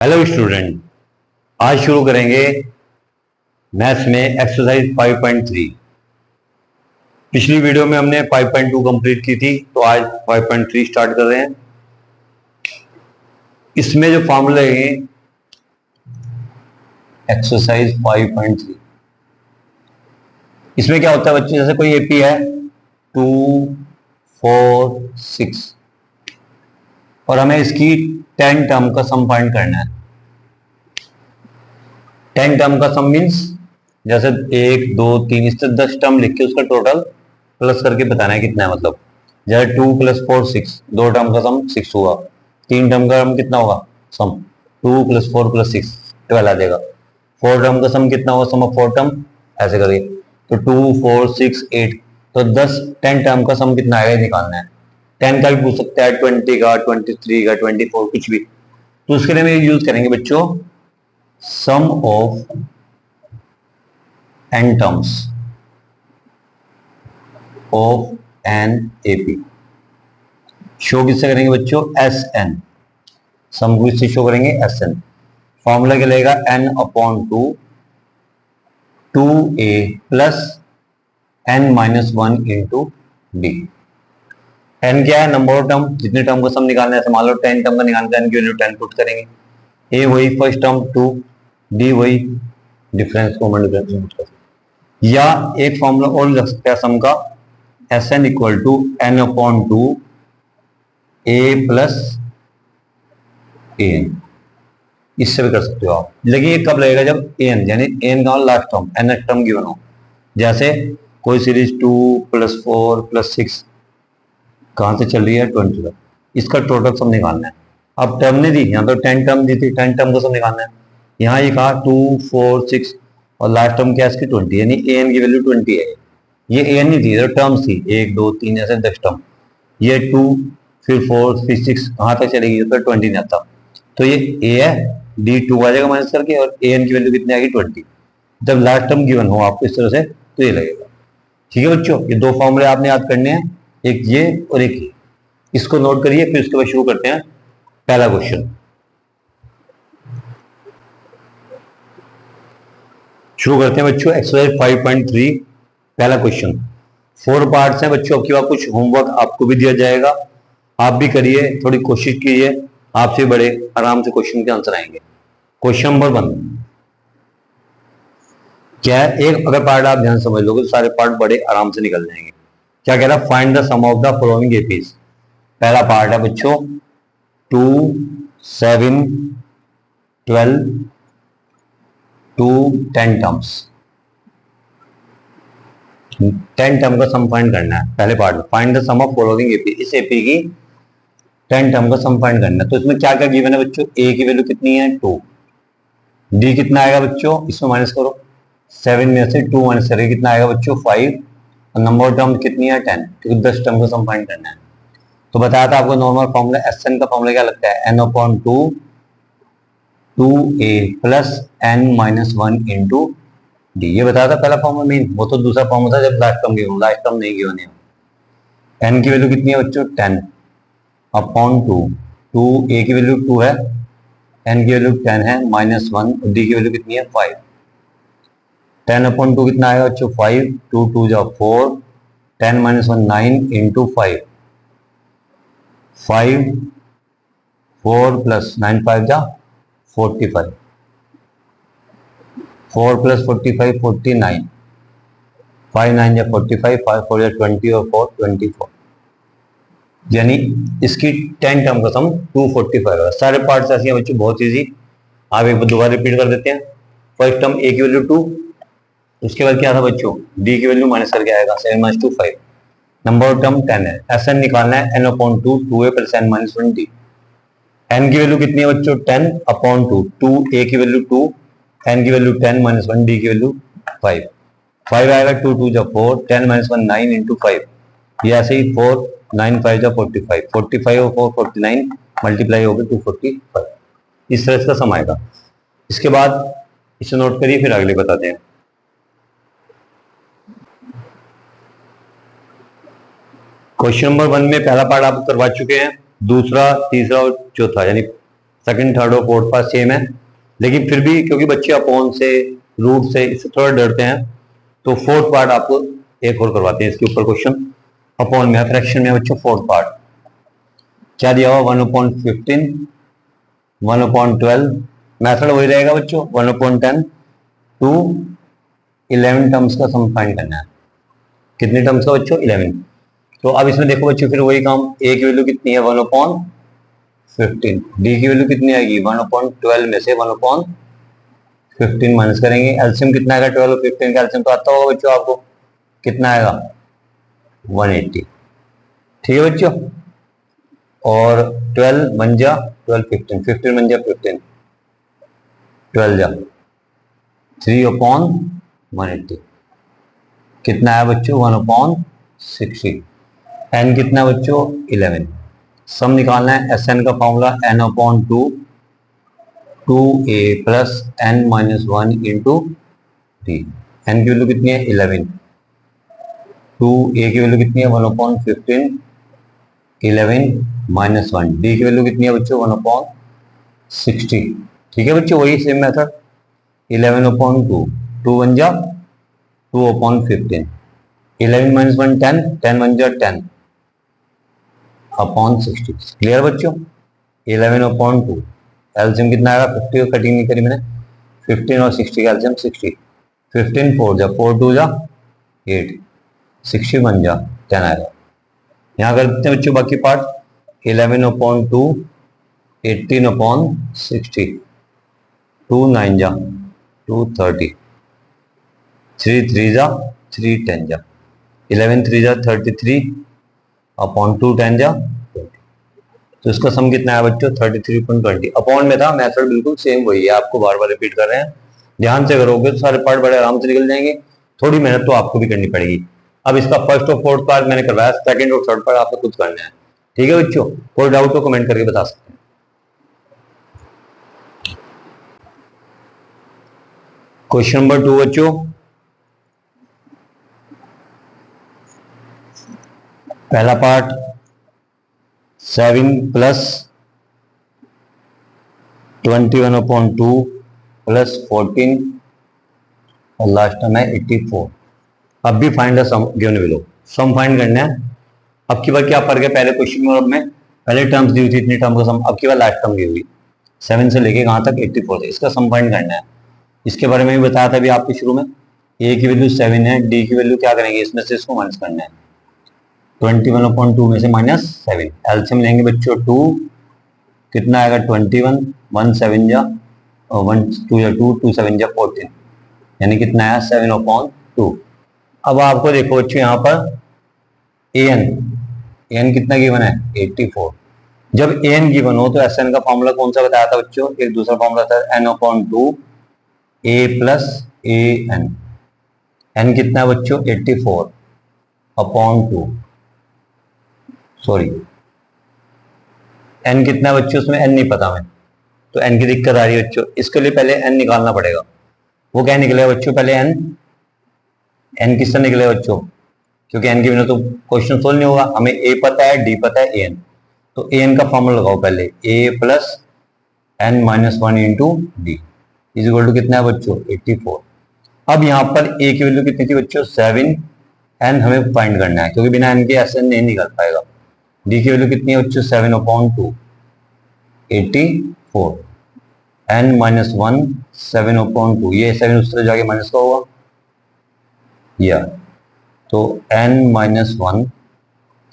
Hello student, आज शुरू करेंगे मैथ्स में एक्सरसाइज 5.3। पिछली वीडियो में हमने 5.2 कंप्लीट की थी, तो आज 5.3 स्टार्ट कर रहे हैं। इसमें जो फॉर्मूले हैं एक्सरसाइज 5.3, इसमें क्या होता है बच्चे, जैसे कोई एपी है 2, 4, 6 और हमें इसकी 10 टर्म का सम फाइंड करना है। 10 टर्म का सम मीन्स जैसे 1, 2, 3 इस तरह 10 टर्म लिख के उसका टोटल प्लस करके बताना है कितना है। मतलब जैसे 2 + 4 6, 2 टर्म का सम 6 हुआ, 3 टर्म का सम कितना होगा सम 2 + 4 + 6 12 आ जाएगा। 4 टर्म का सम कितना होगा, सम ऑफ 4 टर्म ऐसे करिए तो 2, 4, 6, 8, तो 10 टर्म का सम कितना आएगा निकालना है। 10 का भी पूछ सकता है, 20 का, 23 का, 24 कुछ भी। तो उसके लिए हम यूज करेंगे बच्चों sum of n terms of an AP. शो किससे करेंगे बच्चों, एस एन। सम को इससे शो करेंगे एस एन। फॉर्मूला क्या लगेगा, n/2 2a + n-1 × d। n क्या है, नंबर ऑफ टर्म, जितने टर्म का सम निकालना है। मान लो 10 टर्म का निकालना है, n की वैल्यू 10 पुट करेंगे। a वही फर्स्ट टर्म 2, d वही डिफरेंस कॉमन डिफरेंस। या एक फॉर्मूला और लग सकता है सम का, Sn = n/2 a + an। इससे भी कर सकते हो आप, लेकिन ये कब लगेगा जब an यानी an का last term nth term given हो। जैसे कोई सीरीज 2 + 4 + 6 कहां से चल रही है 20 तक, इसका टोटल सम निकालना है। अब टर्म ने दी, यहाँ तो 10 टर्म दी थी, 10 टर्म का सम निकालना है। यहाँ ये कहा 2, 4, 6 और लास्ट टर्म क्या है इसकी 20, यानी an की वैल्यू 20 है। ये an नहीं थी, तो टर्म्स थी 1, 2, 3 ऐसे 10 टर्म। ये 2 फिर 4 फिर 6 कहाँ तक चलेगी, तो 20 नहीं आता। तो ये a है, d 2 आ जाएगा माइनस करके, और an की वैल्यू कितनी आएगी 20। जब लास्ट टर्म गिवन हो आपको इस तरह से तो ये लगेगा। ठीक है बच्चों, ये दो फॉर्मूले आपने याद करने हैं, एक ये और एक ये। इसको नोट करिए, फिर उसके बाद शुरू करते हैं पहला क्वेश्चन। शुरू करते हैं बच्चों एक्सरसाइज 5.3 पहला क्वेश्चन। 4 पार्ट्स हैं बच्चों, आपके पास कुछ होमवर्क आपको भी दिया जाएगा, आप भी करिए, थोड़ी कोशिश कीजिए, आपसे बड़े आराम से क्वेश्चन के आंसर आएंगे। क्वेश्चन नंबर 1 क्या है, एक अगर पार्ट आप ध्यान समझ लोगे तो सारे पार्ट बड़े आराम से निकल जाएंगे। क्या कह रहा है, find the sum of the following APs. पहला पार्ट है बच्चों 2, 7, 12 to 10 टर्म्स। 10 टर्म का सम फाइंड करना है। पहले पार्ट में find the sum of following AP, इस एपी की 10 टर्म का सम फाइंड करना है। तो इसमें क्या क्या गिवन है बच्चों, a की वैल्यू कितनी है 2, d कितना आएगा बच्चों, इसमें माइनस करो, 7 में से 2 माइनस करके कितना आएगा बच्चों 5, और नंबर ऑफ टर्म कितनी है 10, क्योंकि 10 टर्म का सम फाइंड करना है। तो बताया था आपको नॉर्मल फॉर्मूला एसएन का फॉर्मूला क्या लगता है, n/2 2a + n-1 × d। ये बताया था पहला फॉर्मूला मेन, वो तो दूसरा फॉर्मूला था जब last term given, last term नहीं गिवन है। n की वैल्यू कितनी है बच्चों 10/2, 2 a की वैल्यू 2 है, n की वैल्यू 10 है, -1 और d की वैल्यू कितनी है 5। 10/2 कितना आएगा बच्चों 5, 2 2 जा 4, 10 - 1 9 × 5, 5 4 + 9 5 जा 45, 4 + 45 49, 5 9 जा 45, 5 4 जा 20 और 4 24, यानी इसकी 10 टर्म का सम 245 है। सारे पार्ट्स ऐसे हैं बच्चों, बहुत इजी। आप एक बार दोबारा रिपीट कर देते हैं। फर्स्ट टर्म a की वैल्यू 2, उसके बाद क्या था बच्चों d की वैल्यू माइनस करके आएगा 7 - 2 5, नंबर ऑफ टर्म 10 है। Sn निकालना है n/2 2a + n-1 d। n की वैल्यू कितनी है बच्चों 10/2, 2a की वैल्यू 2, n की वैल्यू 10 - 1 d की वैल्यू 5, 5 आएगा 2 2 जा 4, 10 - 1 9 × 5, ये ऐसे ही 4 9 5 जा 45, 45 और 4 49 मल्टीप्लाई हो गए 245, इस तरह इसका सम आएगा। इसके बाद इसे नोट करिए, फिर अगले बताते हैं। क्वेश्चन नंबर 1 में पहला पार्ट आप करवा चुके हैं, दूसरा तीसरा और चौथा यानी सेकंड थर्ड और फोर्थ पार्ट सेम है, लेकिन फिर भी क्योंकि बच्चे अपॉन से रूट से इससे थोड़ा डरते हैं, तो फोर्थ पार्ट आपको एक और करवाते हैं। इसके ऊपर क्वेश्चन अपॉन में, फ्रैक्शन में बच्चों फोर्थ पार्ट क्या दिया हुआ, 1/15, 1/12, मेथड वही रहेगा बच्चों, 1/10 टू 11 टर्म्स का सम फाइंड करना है। कितने टर्म्स का बच्चों, 11। तो अब इसमें देखो बच्चों फिर वही काम, ए की वैल्यू कितनी है 1/15, डी की वैल्यू कितनी आएगी 1/12 में से 1/15 माइनस करेंगे। एलसीएम कितना आएगा, 12 और 15 का एलसीएम तो आता होगा बच्चों आपको, कितना आएगा 180। ठीक है बच्चों, और 12 बन जा 12, 15, 15 बन जा 15, 12 जा 3/180, कितना है बच्चों 1/60। एन कितना बच्चों 11। सम निकालना है, एस एन का formula n/2 2a plus n-1 into d. N की वैल्यू कितनी है 11, 2a की वैल्यू कितनी है 1/15, 11 माइनस 1, डी की वैल्यू कितनी है बच्चों 1/60। ठीक है बच्चों, वही सेम मेथड, 11/2, 2 बन जा 2/15, 11 माइनस 1 10, 10 बन जा 10/60। क्लियर बच्चों, 11/2, एलसीएम कितना आएगा 50 को कटिंग नहीं करी मैंने, 15 और 60 का एलसीएम 60, 15 4 जा 4 2 जा 8, 60 बन जा 10 आएगा। यहाँ कर देते हैं बच्चों बाकी पार्ट, 11/2 18/60, 2 9 जा 230, 3 3 जा 3 10 जा 11 3 जा 33/2 10 जा 20। तो इसका सम कितना है बच्चों 33.20। अपॉन में था, मेथड बिल्कुल सेम वही है, आपको बार बार रिपीट कर रहे हैं, ध्यान से करोगे तो सारे पार्ट बड़े आराम से निकल जाएंगे। थोड़ी मेहनत तो आपको भी करनी पड़ेगी। अब इसका फर्स्ट और फोर्थ पार्ट मैंने करवाया, सेकंड और थर्ड पार्ट आपको खुद करना है। ठीक है बच्चों, कोई डाउट तो कमेंट करके बता सकते हैं। क्वेश्चन नंबर 2 बच्चों, पहला पार्ट 7 प्लस 21/2 प्लस 14 और लास्ट टर्म है 84। अब भी find the sum given below, sum find करना है। अब की बार क्या फर्क है पहले क्वेश्चन में और में, पहले टर्म्स दी हुई थी इतनी टर्म का सम, अब की बार लास्ट टर्म दी हुई 7 से लेके कहां तक 84 है, इसका सम फाइंड करना है। इसके बारे में भी बताया था अभी आपके शुरू में, ए की वैल्यू 7 है, डी की वैल्यू क्या करेंगे इसमें से इसको माइनस करना है, 21/2 में से -7, एलसीएम लेंगे बच्चों 2, कितना आएगा 21, 1 7 जा और 1 2 या 2 2 7 जा 14, यानी कितना आया 7/2। अब आपको देखो बच्चों यहाँ पर एन कितना गिवन है 84। जब एन गिवन हो तो एस एन का फॉर्मूला कौन सा बताया था बच्चों, एक दूसरा फॉर्मूला था n/2 a plus a n. N कितना है बच्चों 84/2, सॉरी एन कितना है बच्चों, उसमें एन नहीं पता हमें, तो एन की दिक्कत आ रही है बच्चों। इसके लिए पहले एन निकालना पड़ेगा, वो क्या निकलेगा बच्चों, पहले एन किससे निकलेगा बच्चों, क्योंकि एन के बिना तो क्वेश्चन सोल्व नहीं होगा। हमें ए पता है, डी पता है, एन, तो एन का फॉर्मूला लगाओ पहले, a plus n-1 into d is equal to कितना है बच्चों 84। अब यहाँ पर ए की वैल्यू कितनी थी बच्चों 7, एन हमें फाइंड करना है क्योंकि बिना एन के एस एन नहीं निकल पाएगा। डी की वैल्यू कितनी है बच्चों 7/2 84, n-1 7/2, ये 7 उस तरह जाके माइनस का होगा या, तो n-1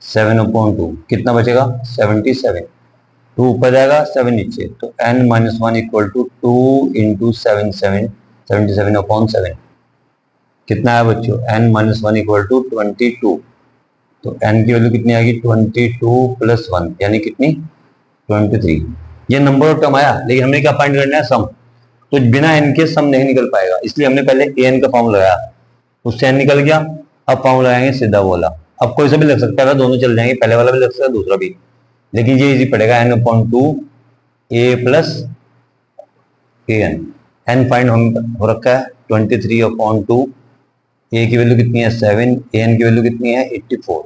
7/2 कितना बचेगा 77, 2 ऊपर जाएगा 7 नीचे, तो n-1 इक्वल टू 2 इंटू 77/7 कितना है बच्चों, n-1 इक्वल टू 22, तो n की वैल्यू कितनी आएगी 22 प्लस 1 यानी कितनी 23। ये नंबर ऑफ टर्म आया, लेकिन हमने क्या फाइंड करना है सम, तो बिना n के सम नहीं निकल पाएगा, इसलिए हमने पहले an का फॉर्मूला लगाया, उससे n निकल गया। अब फॉर्मूला लगाएंगे सीधा वाला, अब कोई सा भी लग सकता है, दोनों चल जाएंगे, पहले वाला भी लग सकता है दूसरा भी, लेकिन ये इजी पड़ेगा n/2 a plus an। n find हो रखा है 23/2, a की वैल्यू कितनी है 7, an की वैल्यू कितनी है 84।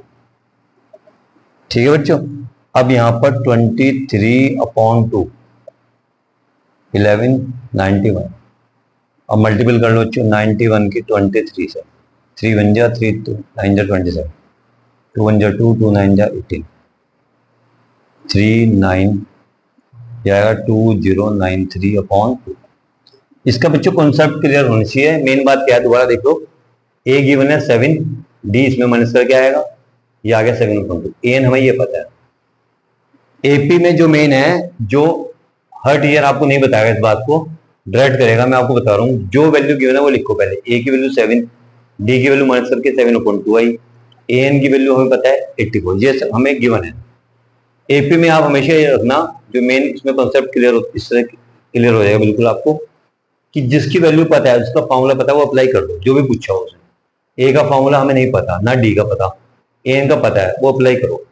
ठीक है बच्चों, अब यहाँ पर 23/2 1191। अब मल्टीपल कर लो बच्चों 91 की 23 से, 3 1 जा 3 2 9 जा 27, 2 1 जा 2 2 9 जा 18, 3 9 जाएगा 2093 अपॉन 2। इसका बच्चों कॉन्सेप्ट क्लियर होना चाहिए। मेन बात क्या है दोबारा देख लो, ए गिवन है 7, डी इसमें माइनस करके आएगा, ये आ गया 7/2। एन हमें ये पता है। एपी में जो मेन है, जो हर टीचर आपको नहीं बताएगा इस बात को, डायरेक्ट करेगा, मैं आपको बता रहा हूँ। जो वैल्यू गिवन है वो लिखो पहले। ए की वैल्यू 7, डी की वैल्यू माइनस करके 7/2 आई, एन की वैल्यू हमें पता है 84, ये सब हमें गिवन है। एपी में आप हमेशा ये रखना, जो मेन इसमें कॉन्सेप्ट क्लियर इस तरह क्लियर हो जाएगा बिल्कुल आपको, कि जिसकी वैल्यू पता है, उसका फॉर्मूला पता है, वो अप्लाई कर दो, जो भी पूछा हो उसने। ए का फॉर्मूला हमें नहीं पता, ना डी का पता, एन का पता है, वो अप्लाई करो।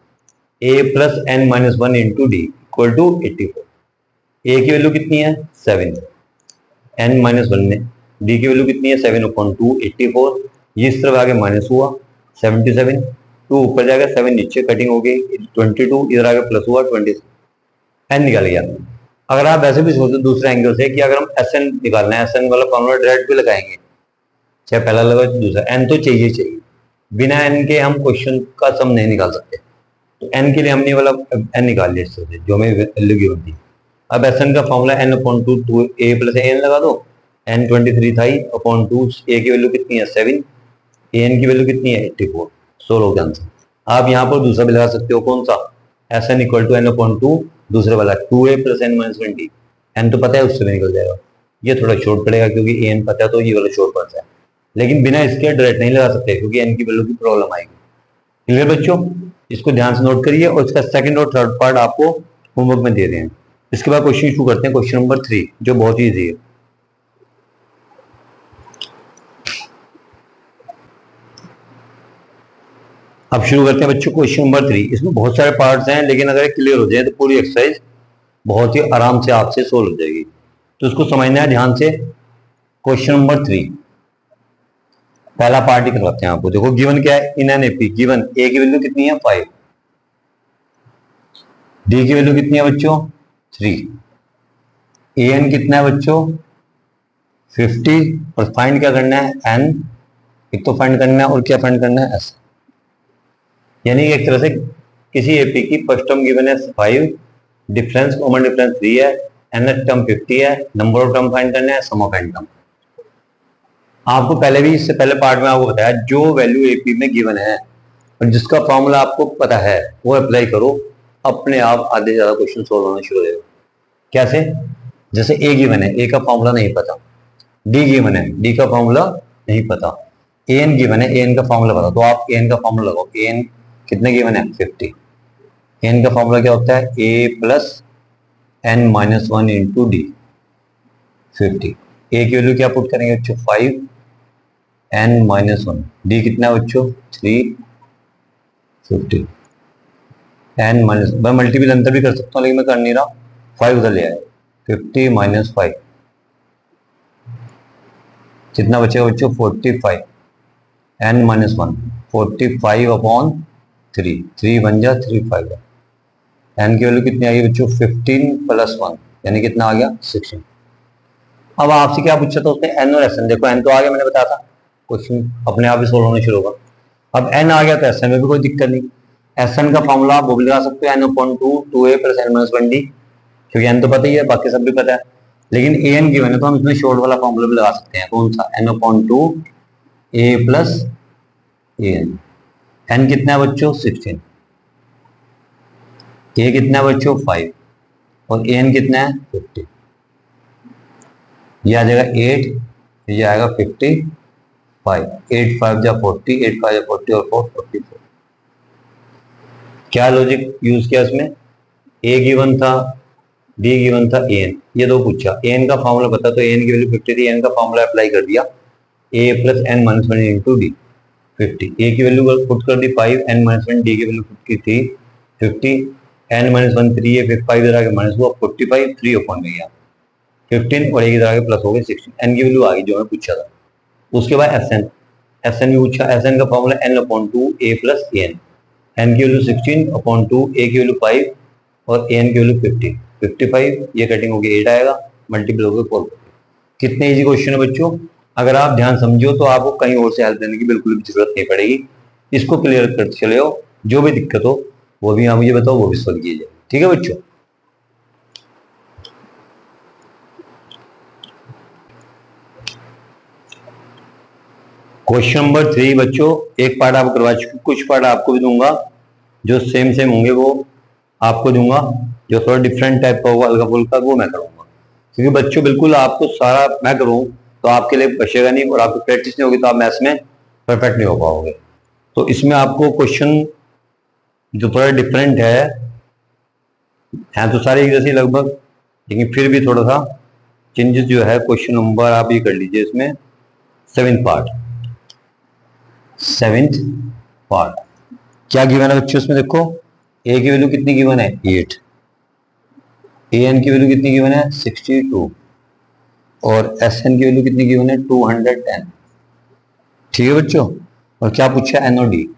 A plus n minus 1 into d equal to 84। A की वैल्यू कितनी है 7, एन माइनस 1 में, डी की वैल्यू कितनी है 7/2 84, ये इस तरफ आगे माइनस हुआ 77, 2 ऊपर जाएगा 7 नीचे कटिंग हो गई 22, इधर आगे प्लस हुआ 20, एन निकल गया। अगर आप ऐसे भी सोचो दूसरे एंगल से कि अगर हम एस एन निकालना है, एस एन वाला फॉर्मूला डायरेक्ट भी लगाएंगे, चाहे पहला लगा दूसरा, एन तो चाहिए, बिना एन के हम क्वेश्चन का सम नहीं निकाल सकते। तो एन के लिए हमने वाला एन निकाल लिया इससे, जो हमें वैल्यू गिवन थी। अब एस एन का फॉर्मूला n/2 ए प्लस एन लगा दो, n 23 था अपॉन 2, ए की वैल्यू कितनी है 7, एन की वैल्यू कितनी है 84, सोल्व का आंसर। आप यहाँ पर दूसरा भी लगा सकते हो, कौन सा, S N equal to n/2, दूसरे वाला 2a plus n minus 20, N तो पता है उससे भी निकल जाएगा। ये थोड़ा शॉर्ट पड़ेगा क्योंकि एन पता है, तो ये वाला शॉर्ट पड़ता है, लेकिन बिना इसके डायरेक्ट नहीं लगा सकते क्योंकि एन की वैल्यू की प्रॉब्लम आएगी। क्लियर बच्चों, इसको ध्यान से नोट करिए, और इसका सेकंड और थर्ड पार्ट आपको होमवर्क में दे रहे हैं। इसके बाद क्वेश्चन शुरू करते हैं, क्वेश्चन नंबर 3, जो बहुत ईजी है। अब शुरू करते हैं बच्चों क्वेश्चन नंबर 3। इसमें बहुत सारे पार्ट्स हैं, लेकिन अगर क्लियर हो जाए तो पूरी एक्सरसाइज बहुत ही आराम से आपसे सोल्व हो जाएगी। तो इसको समझना है ध्यान से। क्वेश्चन नंबर 3 पहला पार्ट ही करवाते हैं आपको। देखो गिवन क्या है, इन एन एपी गिवन ए की वैल्यू कितनी है 5, डी की वैल्यू कितनी है बच्चों 3, ए एन कितना है बच्चों 50, और फाइंड क्या करना है एन, एक तो फाइंड करना है और क्या फाइंड करना है एस। यानी एक तरह से किसी एपी की फर्स्ट टर्म गिवन है 5, डिफरेंस कॉमन डिफरेंस 3 है, एनथ टर्म 50 है, नंबर ऑफ टर्म फाइंड करना है, सम ऑफ एन टर्म। आपको पहले भी, इससे पहले पार्ट में आपको बताया, जो वैल्यू एपी में गिवन है और जिसका फॉर्मूला आपको पता है वो अप्लाई करो, अपने आप आधे ज्यादा क्वेश्चन सोल्व होना शुरू हो जाएगा। कैसे, जैसे ए गिवन है, ए का फॉर्मूला नहीं पता, डी गिवन है, डी का फॉर्मूला नहीं पता, एन गिवन है, एन का फॉर्मूला पता, तो आप एन का फॉर्मूला लगाओ। एन कितने गिवन है 50, एन का फॉर्मूला क्या होता है a plus n minus 1 into d 50। A की वैल्यू क्या पुट करेंगे बच्चों 5, एन माइनस 1, डी कितना है बच्चों 3, 50, एन माइनस, मैं मल्टीपल अंतर भी कर सकता हूँ लेकिन मैं कर नहीं रहा, 5 उधर ले आए, 50 माइनस 5 कितना बचेगा बच्चों 45, एन माइनस 1 45 अपॉन 3, 3 1 जा 3 5 है, एन की वैल्यू कितनी आ गई बच्चों 15 प्लस 1 यानी कितना आ गया 16। अब आपसे क्या पूछा था उसने एन और एस एन, देखो एन तो आ गया, मैंने बताया था, क्वेश्चन अपने आप ही सोल्व होना शुरू होगा। अब एन आ गया तो एस एन में भी कोई दिक्कत नहीं, एस एन का फॉर्मूला आप वो भी लगा सकते हो n/2 2a plus n minus 1d, क्योंकि एन तो पता ही है, बाकी सब भी पता है, लेकिन ए एन गिवन है तो हम इसमें शॉर्ट वाला फॉर्मूला भी लगा सकते हैं, कौन सा n/2 a plus a n. N कितना है बच्चों 16, ए कितना है बच्चों 5 और ए एन कितना है 50, ये आ जाएगा 8, ये आएगा 55, 8 5 जा 40, 8 5 जा 40 और 4 44। क्या लॉजिक यूज किया इसमें, ए गिवन था, डी गिवन था, ए एन, ये दो पूछा, ए एन का फॉर्मूला पता तो ए एन की वैल्यू 50 थी, एन का फॉर्मूला अप्लाई कर दिया, a plus n minus 1 into d 50, a की वैल्यू पुट कर दी 5, एन माइनस 1, डी की वैल्यू पुट की थी 50, एन माइनस 1 3 है, फिर 5 इधर आके माइनस हुआ 45, 3 अपॉन में गया 15 और एक इधर आके प्लस हो गई 16, एन की वैल्यू आ गई जो मैं पूछा था। उसके बाद एस एन, एस एन भी पूछा, एस एन का formula n/2 a plus a n, n की वैल्यू 16/2, ए की वैल्यू 5 और ए एन की वैल्यू 50, 55, ये कटिंग होगी 8 आएगा, मल्टीपल हो गए 4। कितने इजी क्वेश्चन है बच्चों, अगर आप ध्यान समझो तो आपको कहीं और से हेल्प देने की बिल्कुल भी जरूरत नहीं पड़ेगी। इसको क्लियर करते चले हो, जो भी दिक्कत हो वो भी आप मुझे बताओ, वो भी सॉल्व कीजिए। ठीक है बच्चों। क्वेश्चन नंबर 3 बच्चों, एक पार्ट आप करवा चुके, कुछ पार्ट आपको भी दूंगा जो सेम सेम होंगे वो आपको दूंगा, जो थोड़ा डिफरेंट टाइप का होगा हल्का फुल्का वो मैं करूंगा। क्योंकि बच्चों बिल्कुल आपको सारा मैं करूँ तो आपके लिए बचेगा नहीं, और आपको प्रैक्टिस नहीं होगी तो आप मैथ्स में परफेक्ट नहीं हो पाओगे। तो इसमें आपको क्वेश्चन जो थोड़ा डिफरेंट है तो सारे एक जैसे लगभग, लेकिन फिर भी थोड़ा सा चेंजेस जो है क्वेश्चन नंबर आप ये कर लीजिए इसमें 7th पार्ट क्या गिवन है बच्चों इसमें देखो, ए की वैल्यू कितनी गिवन है 8, ए एन की वैल्यू कितनी गिवन है 62 और एस एन की वैल्यू कितनी गिवन है 210। ठीक है बच्चों, और क्या पूछा एन और डी,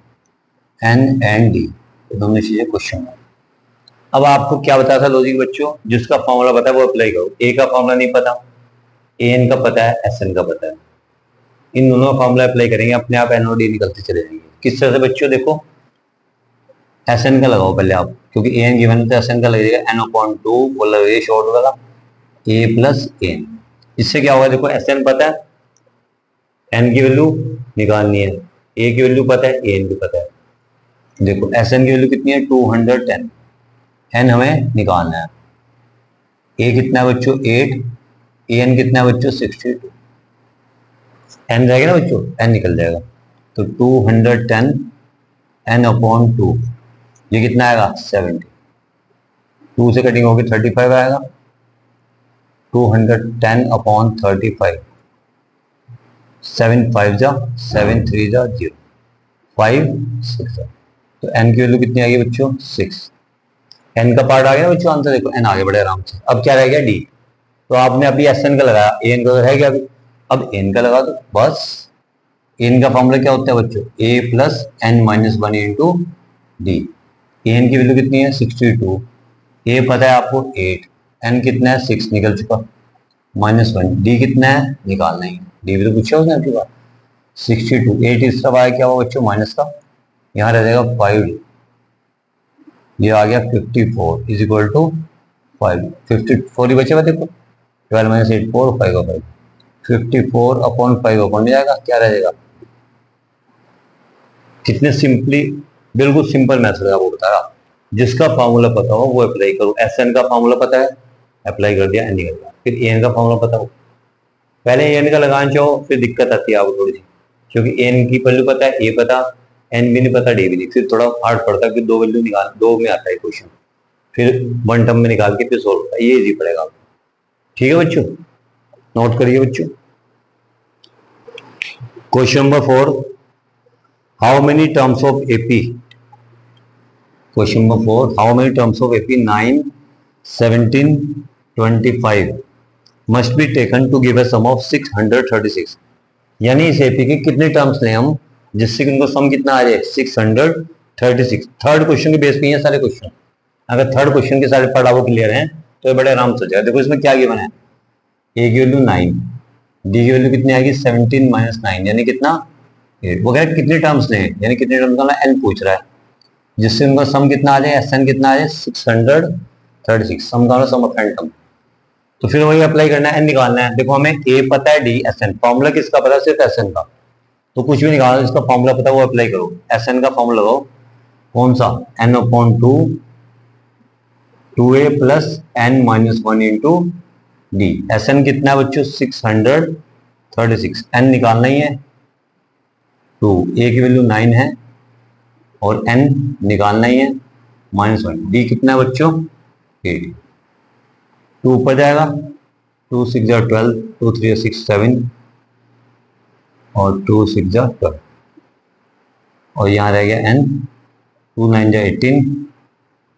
एन एंड डी दोनों चीजें क्वेश्चन में। अब आपको क्या बताया था लॉजिक बच्चों, जिसका फॉर्मूला पता है वो अप्लाई करो। ए का फॉर्मूला नहीं पता, ए एन का पता है, एस एन का पता है, इन दोनों फॉर्मूला अप्लाई करेंगे, अपने आप एन और डी निकलते चले जाएंगे। किस तरह से बच्चों, देखो एस एन का लगाओ पहले आप, क्योंकि ए एन गिवन है तो एस एन का लगेगा n/2 बोला ये शॉर्ट वाला ए प्लस एन। इससे क्या होगा, देखो एस एन पता है, एन की वैल्यू निकालनी है, ए की वैल्यू पता है, ए एन की पता है। देखो एस एन की वैल्यू कितनी है 210, एन हमें निकालना है, ए कितना है बच्चों 8, ए एन कितना है बच्चों 62, एन रहेगा ना बच्चों, एन निकल जाएगा तो 210 n/2 ये कितना आएगा 70, 2 से कटिंग होगी 35 आएगा, 210/35, 7 5 जा 7 3 जा 0, 5 6 जा, तो n की वैल्यू कितनी आ गई बच्चों 6। n का पार्ट आ गया बच्चों आंसर, देखो n आगे बढ़े आराम से। अब क्या रह गया d, तो आपने अभी एस एन का लगाया, ए एन का है क्या अभी, अब n का लगा दो बस। n का फॉर्मूला क्या होता है बच्चों, a plus n-1 into d. N की वैल्यू कितनी है 62, ए पता है आपको 8, एन कितना है 6 निकल चुका, -1, डी कितना है निकालना ही, डी भी तो पूछा उसने आपके पास 62, 8 इस तरफ आया क्या हुआ बच्चों माइनस का, यहाँ रह जाएगा 5, ये आ गया 54 इज इक्वल टू 5, 54 ही बचेगा देखो, 12 - 8 4 5 5, 54/5 अपॉन जाएगा, क्या रह जाएगा, कितने सिंपली, बिल्कुल सिंपल मैथड है आपको बता रहा, जिसका फॉर्मूला पता हो वो अप्लाई करो। एस एन का फॉर्मूला पता है, अप्लाई कर दिया, एन निकल गया। फिर ए एन का फॉर्मूला पता हो, पहले ए एन का लगाना चाहो फिर दिक्कत आती है आपको थोड़ी सी, क्योंकि एन की वैल्यू पता है, ए पता, एन भी नहीं पता, डी भी नहीं, फिर थोड़ा हार्ड पड़ता है कि दो वैल्यू निकाल, दो में आता है क्वेश्चन, फिर वन टर्म में निकाल के फिर सोल्व होता है, ये इजी पड़ेगा आपको। ठीक है बच्चों, नोट करिए बच्चों। Question number 4, how many terms of AP, question number 4, how many terms of AP 9 17 25 must be taken to give a sum of 636। यानी इस एपी के कितने टर्म्स लें हम जिससे कि उनको सम कितना आ जाए 636। थर्ड क्वेश्चन के बेस पे हैं सारे क्वेश्चन, अगर थर्ड क्वेश्चन के सारे पार्ट आपको क्लियर हैं तो ये बड़े आराम से हो जाएगा। देखो इसमें क्या गिवन है, ए की वैल्यू 9, डी की वैल्यू कितनी आएगी 17 - 9 यानी कितना 8, वो कह रहा है कितने टर्म्स लें, यानी कितने टर्म्स का एन पूछ रहा है, जिससे उनका सम कितना आ जाए, एस एन कितना आ जाए 636, सम का सम ऑफ एन टर्म। तो फिर वही अप्लाई करना है, एन निकालना है। देखो हमें ए पता है, डी एस एन, फॉर्मूला किसका पता है सिर्फ एस एन का, तो कुछ भी निकालना जिसका फॉर्मूला पता है वो अप्लाई करो। एस एन का फॉर्मूला लगाओ, कौन सा n/2 2a plus n-1 into d. S n कितना है बच्चों 636, एन निकालना ही है 2, ए की वैल्यू 9 है और एन निकालना ही है -1, डी कितना है बच्चों 8, 2 ऊपर जाएगा, 2 6 जा 12, 2 3 6 7 और 2 6 जा 12 और यहाँ रह गया n, 2 9 जा 18,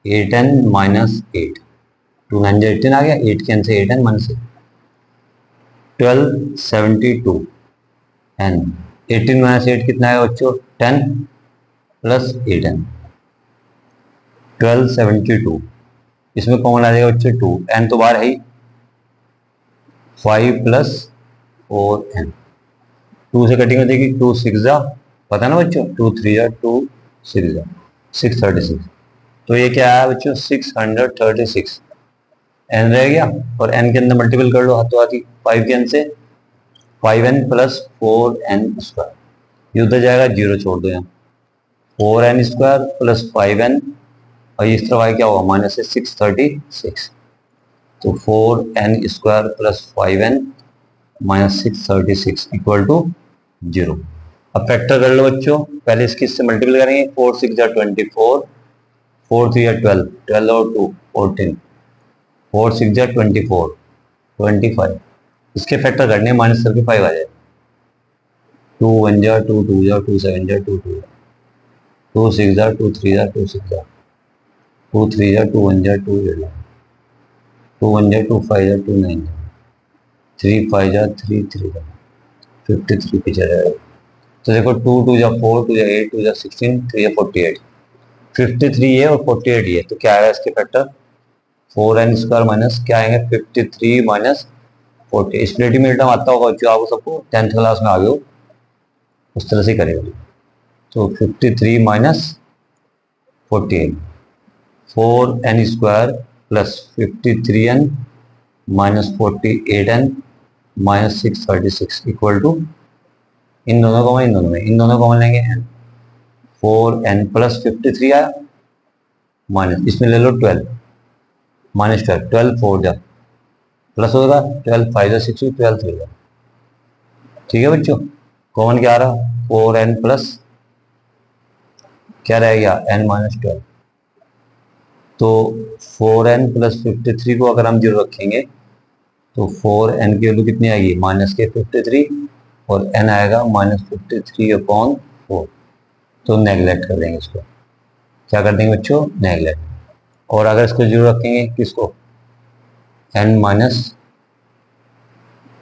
8n - 8, 2 9 जा 18 आ गया, 8 के n से 8n -8, 12 72 n, 18 - 8 कितना है बच्चों 10 प्लस 8n, 12 72, इसमें कॉमन आ जाएगा बच्चों 2, n तो बाहर है ही, 5 प्लस 4n, 2 से कटिंग हो जाएगी, 2 6 जा, पता ना बच्चों, 2 3 जा, 2 6 जा, 636। तो ये क्या है बच्चों, 636 एन रह गया, और एन के अंदर मल्टीपल कर लो हाथों हाथी 5 के एन से, 5n प्लस 4n स्क्वायर, ये उधर जाएगा, जीरो छोड़ दो यहाँ, 4n स्क्वायर प्लस 5n, और इस तरफ आगे क्या होगा, माइनस है 636, तो 4n square plus 5n minus 636 equal to 0। अब फैक्टर कर लो बच्चों, पहले इसकी इससे मल्टीपल करेंगे, 4 6 जा 24, 4 3 जा 12, 12 और 2 14, 4 6 जा 24, 25, इसके फैक्टर करने माइनस करके 5 आ जाए, 2 1 जा 2 2 जा 2 7 जा 2 2 2 6 जा 2 3 जा 2 6 जा 2 3 जा 2 1 जा 2 8 2 1 जा 2 5 जा 2 9 3 5 जा 3 3 जा 53 पीछे जाएगा। तो देखो 2 2 जा 4 2 जा 8 2 जा 16 3 जा 48, 53 है और 48 है, तो क्या आएगा इसके फैक्टर, 4n स्क्वायर माइनस क्या आएंगे 53 माइनस 40, स्प्लिटिंग मिनटम आता होगा जो आपको सबको 10th क्लास में आ गए हो, उस तरह से करेगा। तो 53 minus 48, 4n square plus 53n minus 48n minus 636 equal to, इन दोनों को इन दोनों को लेंगे n, 4n प्लस 53 आया, माइनस इसमें ले लो 12 माइनस 12, 12 4 जा प्लस होगा 12 5 जा 60, 12 3 जा, ठीक है बच्चों, कॉमन क्या आ रहा, 4n प्लस क्या रह गया n माइनस 12, तो 4n प्लस 53 को अगर हम जीरो रखेंगे तो 4n की वैल्यू कितनी आएगी, माइनस के 53, और n आएगा माइनस 53 अपॉन 4, तो नेगलेक्ट कर देंगे इसको, क्या कर देंगे बच्चों, नेगलेक्ट। और अगर इसको जीरो रखेंगे किसको, n माइनस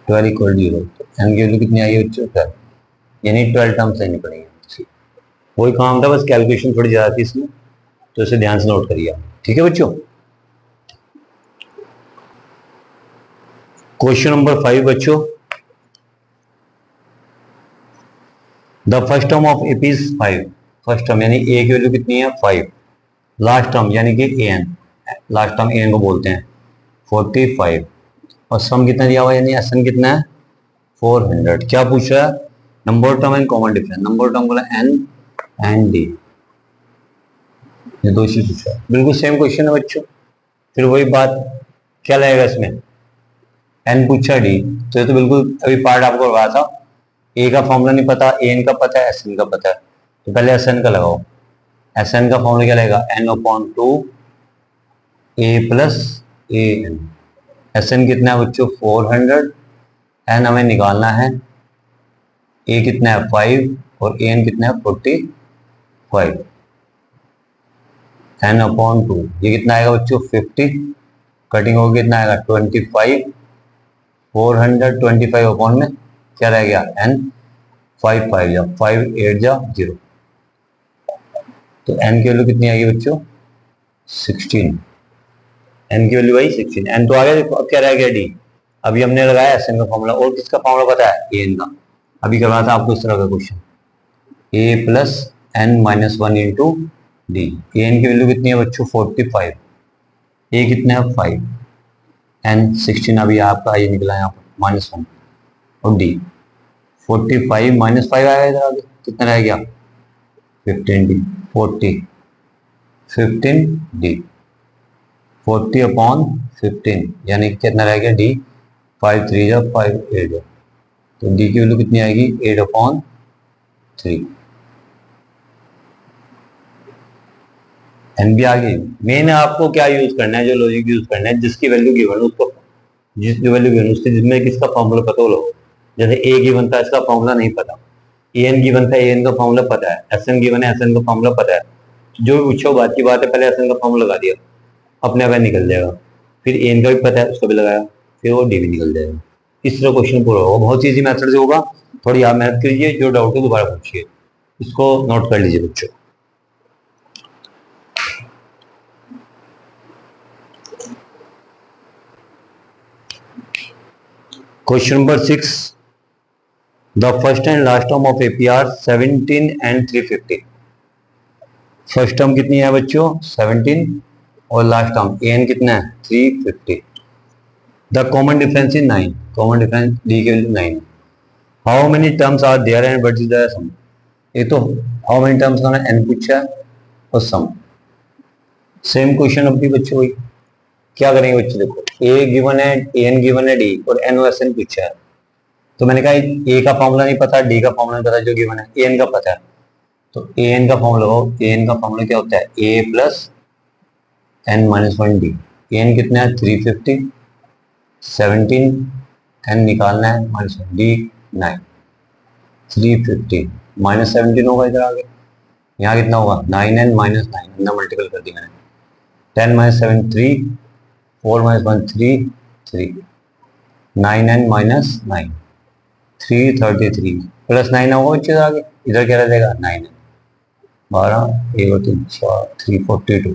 12 इक्वल जीरो, तो n की वैल्यू कितनी आएगी बच्चों 12, यानी 12 टर्म सही निकलेंगे। वही काम था, बस कैलकुलेशन थोड़ी ज़्यादा थी इसमें, तो इसे ध्यान से नोट करिए, ठीक है बच्चों। क्वेश्चन नंबर 5 बच्चों, the first term of app is 5, first term यानी ए की वैल्यू कितनी है 5, लास्ट टर्म यानी कि A N, last term A N को बोलते हैं 45, और सम कितना दिया हुआ यानी एस एन कितना है 400, क्या पूछ रहा है, number term and common difference, number term बोला एन एंड डी, ये दो चीज पूछा है, बिल्कुल सेम क्वेश्चन है बच्चों, फिर वही बात क्या लगेगा इसमें, एन पूछा डी, तो ये तो बिल्कुल अभी पार्ट आपको करवाया था, ए का फॉर्मूला नहीं पता, ए एन का पता है, एस एन का पता है, तो पहले एस एन का लगाओ, एस एन का फॉर्मूला क्या लगेगा, N upon 2 A plus a N, S n कितना है बच्चों 400, एन हमें निकालना है, ए कितना है 5 और ए एन कितना है 45, एन अपॉन 2, ये कितना आएगा बच्चों 50, कटिंग होगी कितना आएगा 25, 425 अपॉन में क्या रह गया एन, 5 5 जा 5 8 जा 0, तो एन की वैल्यू कितनी आएगी बच्चों 16, एन की वैल्यू आई 16, एन तो आ गया, अब क्या रह गया डी, अभी हमने लगाया एस एन का फॉर्मूला, और किसका फॉर्मूला पता है ए एन का, अभी करवाया था आपको इस तरह का question, a plus n minus 1 into d, a n की वैल्यू कितनी है बच्चों 45, ए कितना है 5, एन 16 अभी आपका ये निकला यहाँ पर माइनस 1, और डी 45 माइनस 5 आएगा इधर आगे, कितना रह गया 15 डी, 40 15 डी, 40 अपॉन 15 यानी कितना रह गया डी, 5 3 जा 5 8 जा, तो डी की वैल्यू कितनी आएगी 8 अपॉन 3, एन भी आ गई। मेन आपको क्या यूज करना है, जो लॉजिक यूज करना है, जिसकी वैल्यू गिवन है उसको, जिस जो वैल्यू गिवन उसके जिसमें किसका फॉर्मूला पता हो लो, जैसे ए गिवन था इसका फॉर्मूला नहीं पता, ए एन गिवन था ए एन का फॉर्मूला पता है, एस एन गिवन है एस एन का फॉर्मूला पता है, जो भी पूछो बात की बात है, पहले एस एन का फॉर्मूला लगा दिया, अपने आप निकल जाएगा, फिर ए एन का भी पता है उसको भी लगाया, फिर वो डी भी निकल जाएगा, इस तरह क्वेश्चन पूरा होगा, बहुत ईजी मेथड से होगा, थोड़ी आप मेहनत कीजिए, जो डाउट है दोबारा पूछिए, इसको नोट कर लीजिए बच्चों। Question number 6, the first and last term of AP are 17 and 350। First term कितनी है बच्चों 17 और लास्ट टर्म एन कितना है 350। The common difference is 9, common difference d के value 9। How many terms are there and what is the sum. ये तो how many terms का ना एन पूछा है और सम। सेम क्वेश्चन अब भी बच्चों वही क्या करेंगे बच्चों, देखो ए गिवन है, एन गिवन है, डी और एन और एस एन पूछा है। तो मैंने कहा ए का फॉर्मूला नहीं पता, डी का फॉर्मूला नहीं पता, जो गिवन है एन का पता है। तो ए एन का फॉर्मूला लगाओ, ए एन का फॉर्मूला क्या होता है a plus n minus 1 d. N कितना है 350, 17 एन निकालना है माइनस 1 डी 9। 350 माइनस 17 होगा इधर आगे, यहाँ कितना होगा 9n माइनस 9, अंदर मल्टीपल कर दिया मैंने। 10 minus 7 3, 4 minus 1 3 3, 9n minus 9 333 plus 9 होगा बच्चे आगे, इधर क्या रहेगा 9n 12 1 और 3 4 342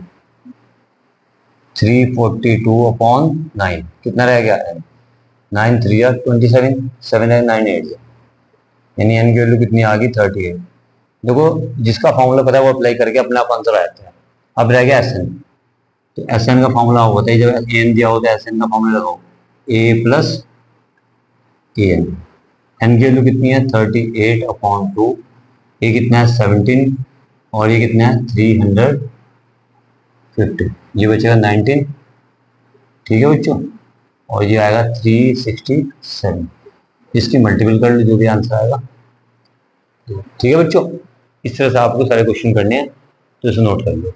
342 अपॉन 9 कितना रह गया 9 3 27 7 9 8, यानी एन की वैल्यू कितनी आ गई 38। देखो जिसका फॉर्मूला पता है वो अप्लाई करके अपने आप आंसर आ जाता है। अब रह गया एस एन, तो एस एन का फॉर्मूला होता है जब एन दिया होता है एस एन का फॉर्मूला लगाओ ए प्लस ए एन। एन की वैल्यू कितनी है 38 अपॉन 2, ये कितना है 17 और ये कितना है 350, ये बचेगा 19, ठीक है बच्चों, और ये आएगा 367। इसकी मल्टीपल कर लो जो भी आंसर आएगा, ठीक है बच्चों। इस तरह से आपको सारे क्वेश्चन करने हैं तो इसे नोट कर लो।